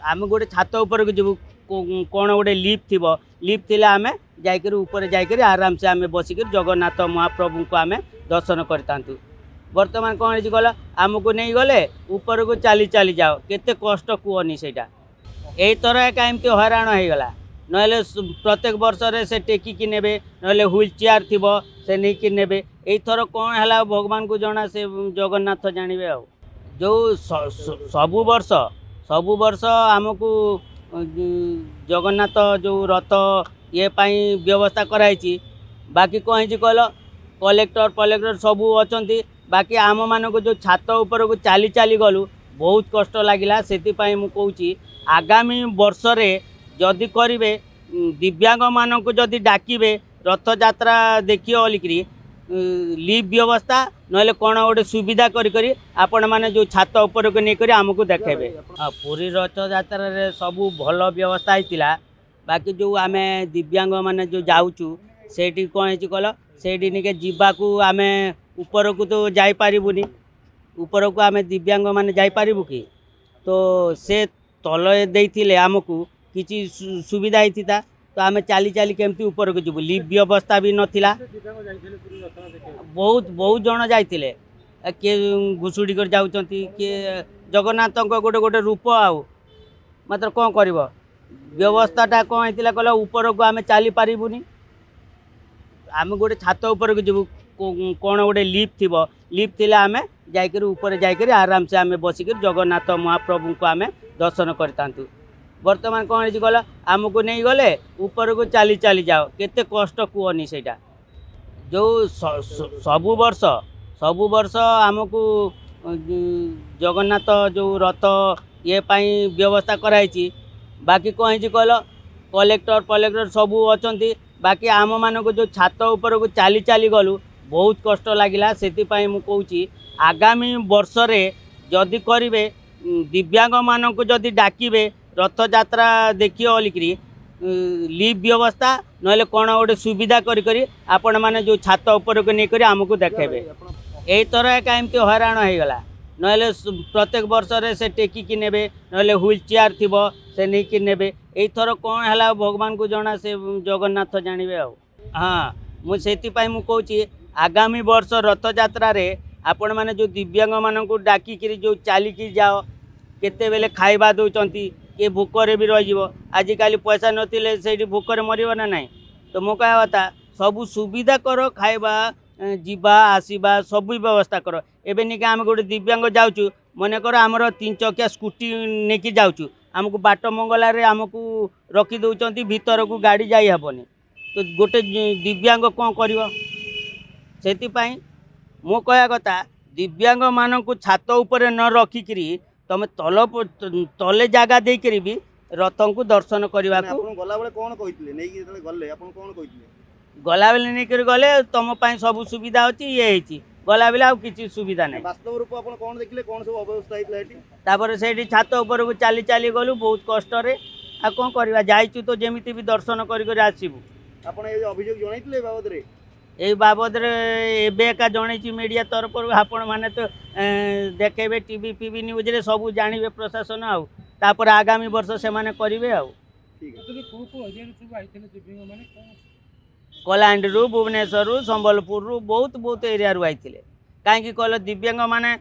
आम गोटे छात उपर को जीव कौन गोटे लिफ्ट थी लिफ्ट थी आम जाकर आराम से आम बसिक जगन्नाथ महाप्रभु को आम दर्शन करता बर्तमान कौन गल आमको नहीं गले ऊपर को चली चली जाओ केते कष्ट कहनी से यही थर एका एमती हैरान हो गला ना प्रत्येक वर्ष से टेकिकी ने ना व्हील चेयर थी से नहीं कि ने थर कौन है भगवान को जना से जगन्नाथ जानवे आ जो सबु वर्ष आमको जगन्नाथ जो रथ ये पाई व्यवस्था कराई बाकी कहीं कहल कलेक्टर पलेक्टर सबू अच्छा बाकी आम मान को जो छात उपर को चली चली गलु बहुत कष्ट लगिला से मुझे आगामी वर्ष रे जदि करेंगे दिव्यांग मान को जदि डाकिबे रथ यात्रा देखिए बोलिकी लिफ्ट व्यवस्था ना कौन गोटे सुविधा करी आपण मैंने जो छात उपर को नहीं आमको देखेबे। पूरी रथ यात्रा रे सबू भल व्यवस्था होता बाकी जो आम दिव्यांग मान जो जाऊँ से कौन कल से जावाकू आम ऊपर को तो जापरूनी ऊपर को आम दिव्यांग मान जापरू कि तो से तल देते आमको किसी सुविधा होता तो आम चली चली केमती ऊपर को जीव लिफ्ट व्यवस्था भी नाला बहुत बहुत जन जाते किए घुषुड़ी कर जाऊँ किए जगन्नाथ गोटे गोटे रूप आउ मात्र कौन कर व्यवस्थाटा कौन होता कल ऊपर को आम चली पारूनी आम गोटे छात उपर को जीव कौन गोटे लिफ्ट थी लिफ्ट थी आम जाकर आराम से आम बसिक जगन्नाथ महाप्रभु को आम दर्शन करता बर्तमान कौन गल आमको नहीं गले ऊपर को चली चली जाओ केते कष्ट कहनी से जो सबु वर्ष आमको जगन्नाथ जो रथ ये पाई व्यवस्था कराई बाकी कहीं कहल कलेक्टर पलेक्टर सबू अच्छा बाकी आम मान को जो छात उपर को चली चली गलु बहुत कष्ट लगिला से मुझे आगामी वर्ष रे जदि करेंगे दिव्यांग मान को जदि डाकिबे रथ यात्रा देखिए बोलिकी लिफ्ट व्यवस्था ना कौन गोटे सुविधा करी आपण मैंने जो छात उपर को नहीं आमको देखेबे। यही थर एका एमती हैरान हो गला ना प्रत्येक वर्ष से टेकिकी ने ना व्हील चेयर थी से नहीं कि ने थर कौन है भगवान को जना से जगन्नाथ जानवे आ हाँ मुझे कहूँ आगामी वर्ष रथ यात्रा रे आपण मैंने जो दिव्यांग मान को डाकिकी जो चलिकी जाओ केते बेले खाइबा दौरान किए भूकरे भी रही आजिकल पैसा नथिले से भूकरे मरब ना ना तो मो कह कथा सबू सुविधा कर खाइबा जीवा आसवा सब व्यवस्था कर एवं नहीं कि आम गोटे दिव्यांग जाऊँ मनकर आमर 3 चकिया स्कूटी नहीं जाऊँ आमको बाट मंगलार आमको रखी दौरान भीतर को गाड़ी जाई हेबनी तो गोटे दिव्यांग कौन कर मो कह कथा दिव्यांग मान को छात उपर न रखिकी तुम तले जगह देकर भी रथ को दर्शन करने गला बेले नहीं गले तुम सब सुविधा अच्छी ये गला बेले आउ किसी सुविधा नहीं वास्तव रूप आप कौन देखले कौन सब अव्यवस्था होता से छात उपर को चली चली गलु बहुत कष्ट आ कौन करवा जाइचु तो जमी भी दर्शन कर आसबू आपण अभियोग जणाइले बाबद रे यही बाबद एका जन मीडिया तरफ आपण मैंने तो देखेबे टीवी पीवी न्यूज रे सब जानवे प्रशासन आपर आगामी वर्ष से माने करेंगे कलाहांडी भुवनेश्वर संबलपुर बहुत बहुत एरिया रू आई कहीं कहल दिव्यांग मैंने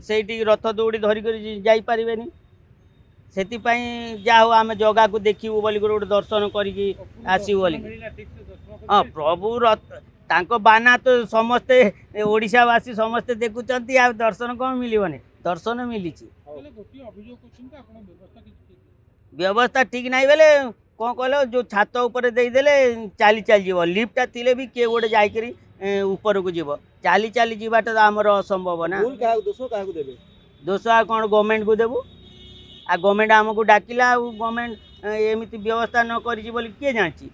से रथ दौड़ी धरिक जापरे से जा आम जगह को देखू बोल गोटे दर्शन करी आसू बोल हाँ प्रभु रथ तांको बाना तो समस्ते ओडिशावासी समस्ते देखुं आ दर्शन कौन मिलने दर्शन मिली व्यवस्था ठीक नहीं बेले कौन कहल जो छात उपर देदेले चली चली जीव लिफ्टा थिले भी किए गोटे जाकरी ऊपर को जीव चली चली जीवाटा तो आमर असंभव ना दोष आ कौन गवर्नमेंट को देबू आ गवर्नमेंट आमको डाकिला गवर्नमेंट एमती व्यवस्था न करी बोली किए जानी